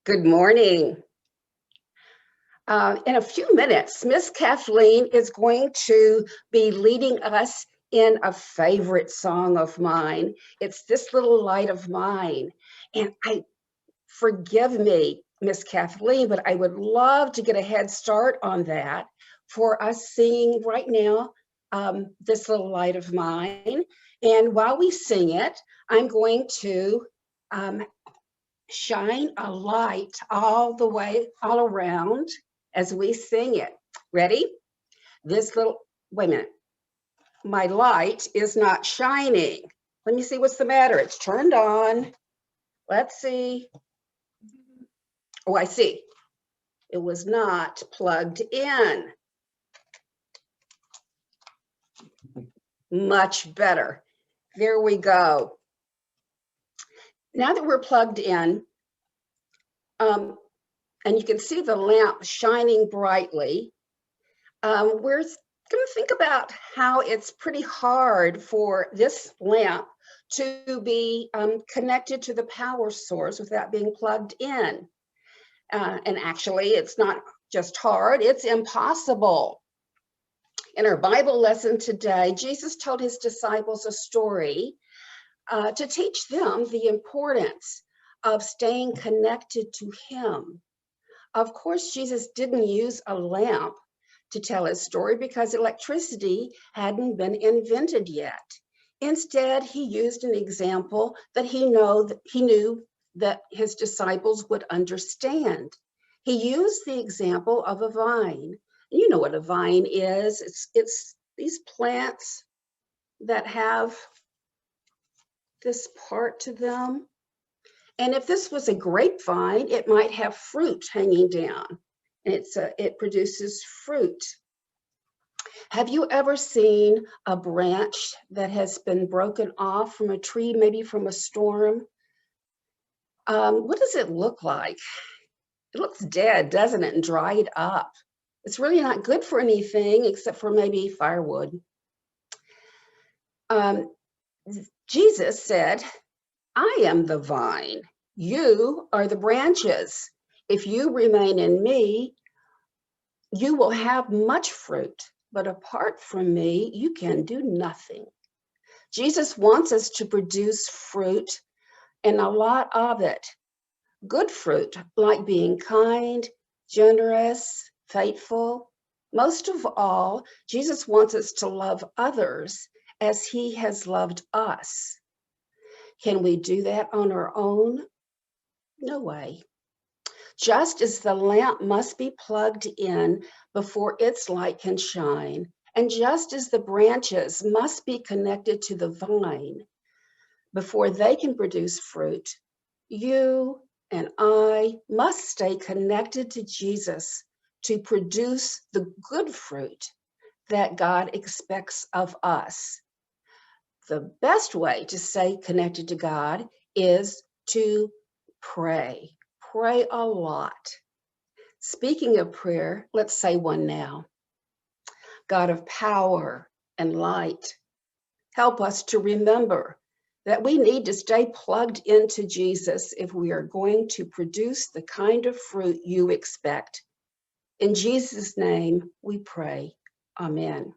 Good morning. In a few minutes, Miss Kathleen is going to be leading us in a favorite song of mine. It's This Little Light of Mine. And forgive me, Miss Kathleen, but I would love to get a head start on that for us singing right now, This Little Light of Mine. And while we sing it, I'm going to um, shine a light all the way, all around as we sing it. Ready? Wait a minute. My light is not shining. Let me see what's the matter. It's turned on. Let's see. Oh, I see. It was not plugged in. Much better. There we go. Now that we're plugged in, and you can see the lamp shining brightly, we're going to think about how it's pretty hard for this lamp to be connected to the power source without being plugged in. And actually, it's not just hard, it's impossible. In our Bible lesson today, Jesus told his disciples a story to teach them the importance of staying connected to him. Of course, Jesus didn't use a lamp to tell his story because electricity hadn't been invented yet. Instead, he used an example that he knew that his disciples would understand. He used the example of a vine. You know what a vine is. It's these plants that have this part to them. And if this was a grapevine, it might have fruit hanging down. And it produces fruit. Have you ever seen a branch that has been broken off from a tree, maybe from a storm? What does it look like? It looks dead, doesn't it, and dried up. It's really not good for anything except for maybe firewood. Jesus said, I am the vine. You are the branches. If you remain in me, you will have much fruit, but apart from me, you can do nothing. Jesus wants us to produce fruit, and a lot of it. Good fruit, like being kind, generous, faithful. Most of all, Jesus wants us to love others as he has loved us. Can we do that on our own? No way. Just as the lamp must be plugged in before its light can shine, and just as the branches must be connected to the vine before they can produce fruit, you and I must stay connected to Jesus to produce the good fruit that God expects of us. The best way to stay connected to God is to pray. Pray a lot. Speaking of prayer, let's say one now. God of power and light, help us to remember that we need to stay plugged into Jesus if we are going to produce the kind of fruit you expect. In Jesus' name we pray. Amen.